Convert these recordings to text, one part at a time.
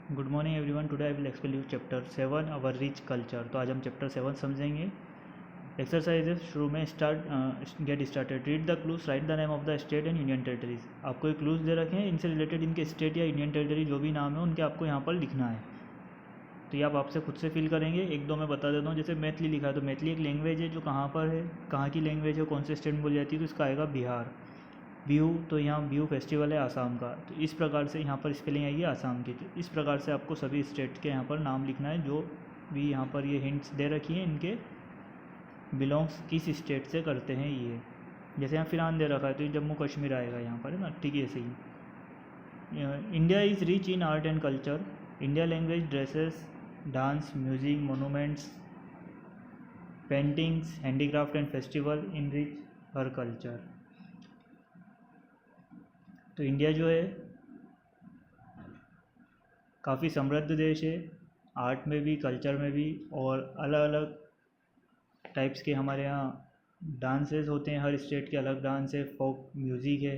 Good morning everyone. Today I will explain you chapter 7 our rich culture. तो आज हम chapter 7 समझेंगे। Exercises शुरू में get started. Read the clues, right the name of the state and union territories. आपको एक clues दे रखे हैं, इनसे रिलेटेड इनके स्टेट या यूनियन टेरिटरी जो भी नाम है उनके आपको यहाँ पर लिखना है। तो ये आप आपसे खुद से फिल करेंगे। एक दो मैं बता देता हूँ। जैसे मैथिली लिखा है तो मैथिली एक लैंग्वेज है जो कहाँ पर है, कहाँ की लैंग्वेज है, कौन से स्टेट में बोली जाती है, तो इसका आएगा बिहार। बिहू, तो यहाँ बिहू फेस्टिवल है आसाम का। तो इस प्रकार से यहाँ पर स्पेलिंग आएगी आसाम की। तो इस प्रकार से आपको सभी स्टेट के यहाँ पर नाम लिखना है। जो भी यहाँ पर ये हिंट्स दे रखी हैं इनके बिलोंग्स किस स्टेट से करते हैं ये। जैसे यहाँ फिरान दे रखा है तो ये जम्मू कश्मीर आएगा यहाँ पर, है ना। ठीक है, ऐसे ही India is rich in art and culture. India language, dresses, dance, music, monuments, paintings, handicraft and festival in rich her culture. तो इंडिया जो है काफ़ी समृद्ध देश है, आर्ट में भी, कल्चर में भी, और अलग अलग टाइप्स के हमारे यहाँ डांसेस होते हैं। हर स्टेट के अलग डांस है, फोक म्यूज़िक है,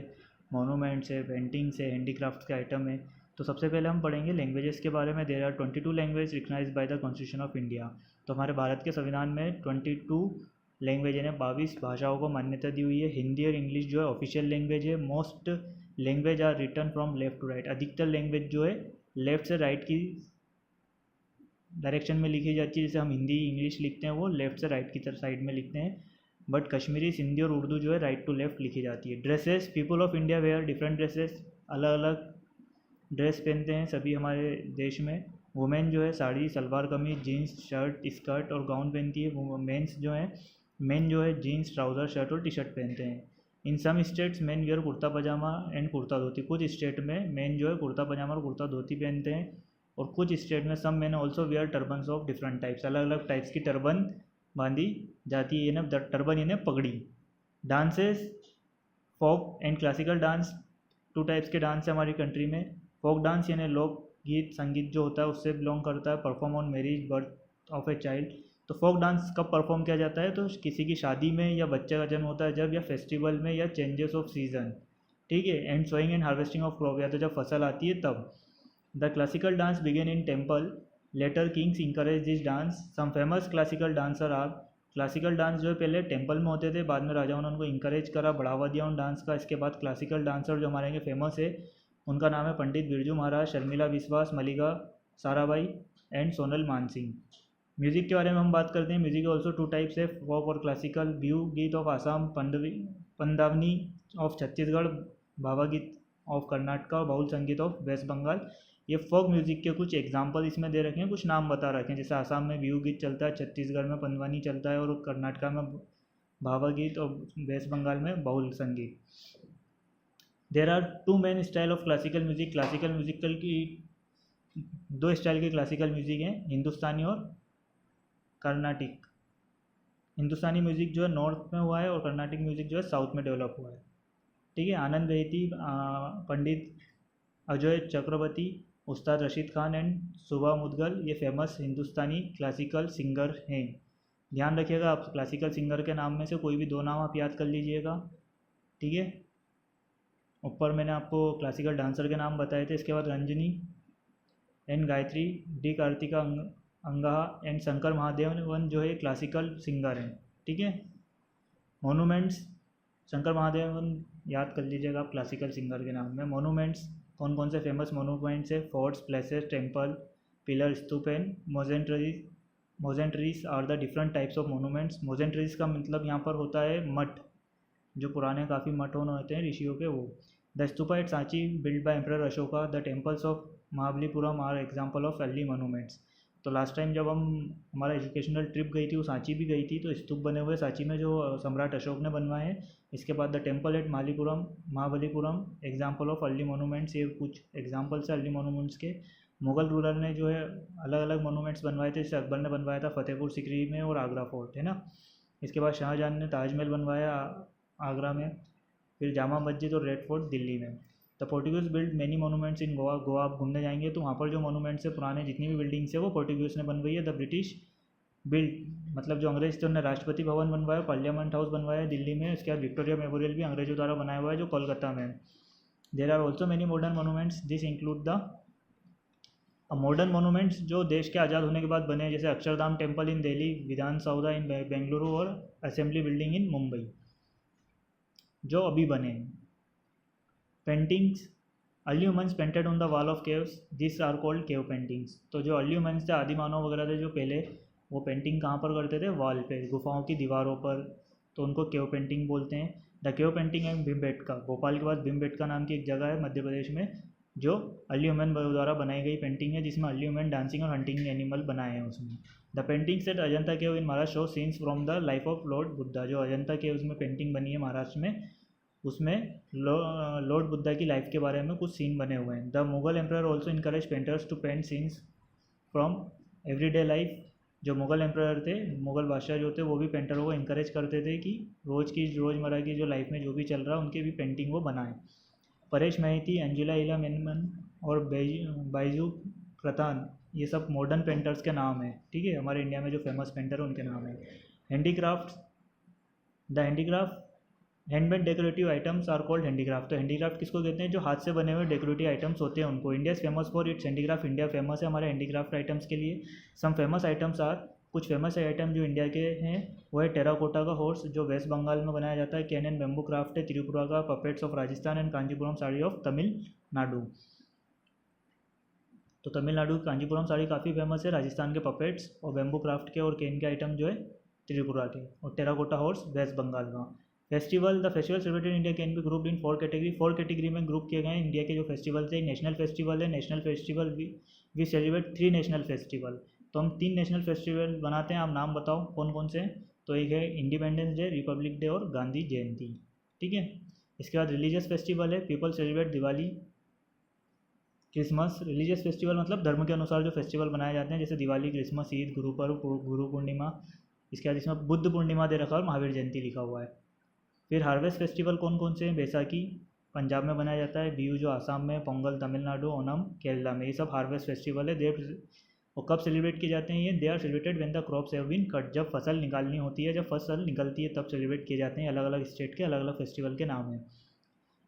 मोनूमेंट्स है, पेंटिंग्स है, हैंडीक्राफ्ट के आइटम है। तो सबसे पहले हम पढ़ेंगे लैंग्वेजेस के बारे में। There are 22 language recognised by the constitution of India. तो हमारे भारत के संविधान में 22 लैंग्वेज यानी 22 भाषाओं को मान्यता दी हुई है। हिंदी और इंग्लिश जो है ऑफिशियल लैंग्वेज है। Most language are written from left to right. अधिकतर लैंग्वेज जो है लेफ्ट से राइट की डायरेक्शन में लिखी जाती है। जैसे हम हिंदी इंग्लिश लिखते हैं वो लेफ्ट से राइट की तरफ साइड में लिखते हैं, बट कश्मीरी, सिंधी और उर्दू जो है राइट टू लेफ्ट लिखी जाती है। Dresses, people of India wear different dresses. अलग अलग ड्रेस पहनते हैं सभी हमारे देश में। वुमेन जो है sari, salwar kameez, jeans, shirt, skirt और गाउन पहनती है। मेंस जो है मेन जो है जीन्स, ट्राउज़र, शर्ट और टी शर्ट पहनते हैं। In some states men wear kurta pajama and kurta dhoti. कुछ स्टेट में मेन जो है कुर्ता पजामा और कुर्ता धोती पहनते हैं। और कुछ स्टेट में some man also wear turbans of different types. अलग अलग टाइप्स की टर्बन बांधी जाती है, यानी टर्बन यानी पगड़ी। Dances, folk and classical dance, two types के डांस है हमारी कंट्री में। फोक डांस यानी लोक गीत संगीत जो होता है उससे बिलोंग करता है। Perform on marriage, birth of a child. तो फोक डांस कब परफॉर्म किया जाता है, तो किसी की शादी में या बच्चे का जन्म होता है जब, या फेस्टिवल में, या चेंजेस ऑफ सीजन। ठीक है। And sowing and harvesting of crop, या तो जब फसल आती है तब। The classical dance begin in temple, later kings encourage this dance. Some famous classical dancer are. Classical dance जो है पहले टेम्पल में होते थे, बाद में राजाओं ने उनको इंकरेज करा, बढ़ावा दिया उन डांस का। इसके बाद क्लासिकल डांसर जो हमारे यहाँ फेमस है उनका नाम है पंडित बिरजू महाराज, शर्मिला विश्वास, मलिका साराभाई एंड सोनल मानसिंह। म्यूज़िक के बारे में हम बात करते हैं। म्यूज़िक ऑल्सो टू टाइप्स है, फोक और क्लासिकल। बिहू गीत ऑफ आसाम, पंदावनी ऑफ छत्तीसगढ़, भावा गीत ऑफ कर्नाटका और बाउल संगीत ऑफ वेस्ट बंगाल। ये फोक म्यूज़िक के कुछ एग्जांपल इसमें दे रखे हैं, कुछ नाम बता रखे हैं। जैसे आसाम में बिहू गीत चलता है, छत्तीसगढ़ में पंदवानी चलता है, और कर्नाटका में भावा गीत, और वेस्ट बंगाल में बाउल संगीत। There are two main style of classical music. Classical musical की दो स्टाइल के क्लासिकल म्यूज़िक हैं, हिंदुस्तानी और कर्नाटिक। हिंदुस्तानी म्यूज़िक जो है नॉर्थ में हुआ है और कर्नाटिक म्यूज़िक जो है साउथ में डेवलप हुआ है। ठीक है। आनंद बहेती, पंडित अजय चक्रवर्ती, उस्ताद रशीद खान एंड सुबह मुदगल ये फेमस हिंदुस्तानी क्लासिकल सिंगर हैं। ध्यान रखिएगा, आप क्लासिकल सिंगर के नाम में से कोई भी दो नाम आप याद कर लीजिएगा। ठीक है। ऊपर मैंने आपको क्लासिकल डांसर के नाम बताए थे। इसके बाद रंजनी एंड गायत्री, डी कार्तिका अंगाहा एंड शंकर महादेवन जो है क्लासिकल सिंगर हैं। ठीक है। मोनूमेंट्स, शंकर महादेवन याद कर लीजिएगा आप क्लासिकल सिंगर के नाम में। मोनूमेंट्स, कौन कौन से फेमस मोनूमेंट्स है, forts, places, temple, pillar, stupa and मोजेंट्रीज। मोजेंट्रीज are the different types of monuments. मोजेंट्रीज का मतलब यहाँ पर होता है मठ, जो पुराने काफ़ी मठ होते हैं ऋषियों के, वो। The stupa at Sanchi build by emperor Ashoka. The temples of Mahabalipuram are example of early monuments. तो लास्ट टाइम जब हम हमारा एजुकेशनल ट्रिप गई थी वो सांची भी गई थी, तो स्तूप बने हुए सांची में जो सम्राट अशोक ने बनवाए हैं। इसके बाद the temple at Mahabalipuram example of early monuments. ये कुछ एग्जाम्पल्स है अर्ली मोनूमेंट्स के। मुगल रूलर ने जो है अलग अलग मोनूमेंट्स बनवाए थे। जैसे अकबर ने बनवाया था फतेहपुर सिकरी में और आगरा फोर्ट, है ना। इसके बाद शाहजहां ने ताजमहल बनवाया आगरा में, फिर जामा मस्जिद और रेड फोर्ट दिल्ली में। The Portuguese build many monuments in Goa. Goa आप घूमने जाएंगे तो वहाँ पर जो मोनूमेंट्स है पुराने जितनी भी बिल्डिंग्स है वो पोर्टुगीज ने बनवाई है। द ब्रिटिश बिल्ड, मतलब जो अंग्रेज थे उन्होंने राष्ट्रपति भवन बनवाया, पार्लियामेंट हाउस बनवाया दिल्ली में। उसके बाद विक्टोरिया मेमोरियल भी अंग्रेजों द्वारा बनाया हुआ है जो कोलकाता में। There are also many modern monuments, this include the अब मॉडर्न मोनूमेंट्स जो देश के आज़ाद होने के बाद बने हैं, जैसे अक्षरधाम टेम्पल इन दिल्ली, विधान सौधा इन बेंगलुरु और असेंबली बिल्डिंग इन मुंबई, जो अभी बने हैं। Paintings, early humans painted on the wall of caves, this are called cave paintings. तो जो अर्ली ह्यूमन्स थे, आदि मानव वगैरह थे जो पहले, वो पेंटिंग कहाँ पर करते थे? वॉल पे, गुफाओं की दीवारों पर, तो उनको केव पेंटिंग बोलते हैं। The cave painting and Bhimbetka, Bhopal के पास भीमबेटका नाम की एक जगह है मध्य प्रदेश में, जो अर्ली ह्यूमन द्वारा बनाई गई पेंटिंग है, जिसमें अर्ली ह्यूमन डांसिंग और हंटिंग एनिमल बनाए हैं उसमें। The painting set Ajanta cave in Maharashtra show scenes from the life of Lord Buddha, जो अजंता केव्स में पेंटिंग बनी है महाराष्ट्र में, उसमें लॉर्ड बुद्धा की लाइफ के बारे में कुछ सीन बने हुए हैं। The Mughal emperor also encourage painters to paint scenes from everyday life, जो मुगल एम्प्रयर थे, मुगल बादशाह जो थे, वो भी पेंटरों को इंकरेज करते थे कि रोज़मर्रा की जो लाइफ में जो भी चल रहा है उनकी भी पेंटिंग वो बनाएं। परेश महती, अंजुला इला मेनन और बाइजू प्रतान, ये सब मॉडर्न पेंटर्स के नाम हैं, ठीक है, हमारे इंडिया में जो फेमस पेंटर है उनके नाम हैं। Handicraft, the handicraft handmade decorative items are called handicraft. तो हैंडीक्राफ्ट किसको कहते हैं? जो हाथ से बने हुए डेकोरेटिव आइटम्स होते हैं उनको। India is famous for its handicraft, India famous है हमारे हैंडीक्राफ्ट आइटम्स के लिए। सम फेमस आइटम्स आर, कुछ फेमस आइटम जो इंडिया के हैं वो है टेराकोटा का हॉर्स, जो वेस्ट बंगाल में बनाया जाता है। कैन एंड बेम्बू क्राफ्ट है त्रिपुरा का। Puppets of Rajasthan and Kanchipuram sari of Tamil Nadu. तो तमिलनाडु की कांजीपुरम साड़ी काफ़ी फेमस है, राजस्थान के पपेट्स और बेम्बू क्राफ्ट के और केन के आइटम जो है त्रिपुरा के, और टेराकोटा हॉर्स वेस्ट बंगाल का। Festival, the festival celebrated India can be grouped in 4 category. 4 category में ग्रुप किए गए हैं इंडिया के जो फेस्टिवल थे। नेशनल फेस्टिवल है, national festival we celebrate 3 national festival. तो हम 3 नेशनल फेस्टिवल बनाते हैं, आप नाम बताओ कौन कौन से हैं? तो एक है इंडिपेंडेंस डे, रिपब्लिक डे और गांधी जयंती, ठीक है। इसके बाद रिलीजियस फेस्टिवल है, people celebrate Diwali, Christmas. Religious festival मतलब धर्म के अनुसार जो फेस्टिवल बनाए जाते हैं, जैसे दिवाली, क्रिसमस, ईद, गुरु पर्व, गुरु पूर्णिमा। इसके बाद इसमें बुद्ध पूर्णिमा दे रखा है और महावीर जयंती लिखा हुआ है। फिर हार्वेस्ट फेस्टिवल कौन कौन से हैं? बैसाखी पंजाब में बनाया जाता है, बिहू जो आसाम में, पोंगल तमिलनाडु, ओनम केरला में, ये सब हार्वेस्ट फेस्टिवल है। और कब सेलिब्रेट किए जाते हैं ये? They are celebrated when the crops have been cut, जब फसल निकालनी होती है, जब फसल निकलती है तब सेलिब्रेट किए जाते हैं। अलग अलग स्टेट के अलग अलग फेस्टिवल के नाम हैं।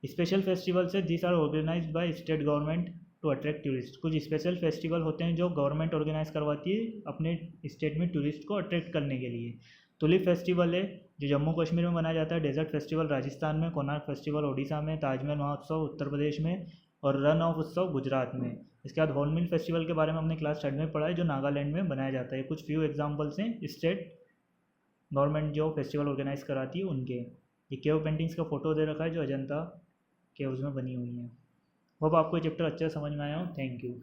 स्पेशल फेस्टिवल्स है, this are organized by state government to attract tourist. कुछ स्पेशल फेस्टिवल होते हैं जो गवर्नमेंट ऑर्गेनाइज करवाती है अपने स्टेट में टूरिस्ट को अट्रैक्ट करने के लिए। तुलिप फेस्टिवल है जो जम्मू कश्मीर में मनाया जाता है। डेजर्ट फेस्टिवल राजस्थान में, कोणार्क फेस्टिवल ओडिशा में, ताजमहल महोत्सव उत्तर प्रदेश में और रन ऑफ उत्सव गुजरात में। इसके बाद हॉर्नबिल फेस्टिवल के बारे में हमने क्लास 3 में पढ़ा है, जो नागालैंड में बनाया जाता है। कुछ फ्यू एग्जाम्पल्स हैं स्टेट गवर्नमेंट जो फेस्टिवल ऑर्गेनाइज कराती है उनके। ये केव पेंटिंग्स का फोटो दे रखा है जो अजंता केव्स में बनी हुई हैं। होप आपको ये चैप्टर अच्छे से समझ में आया हो। Thank you.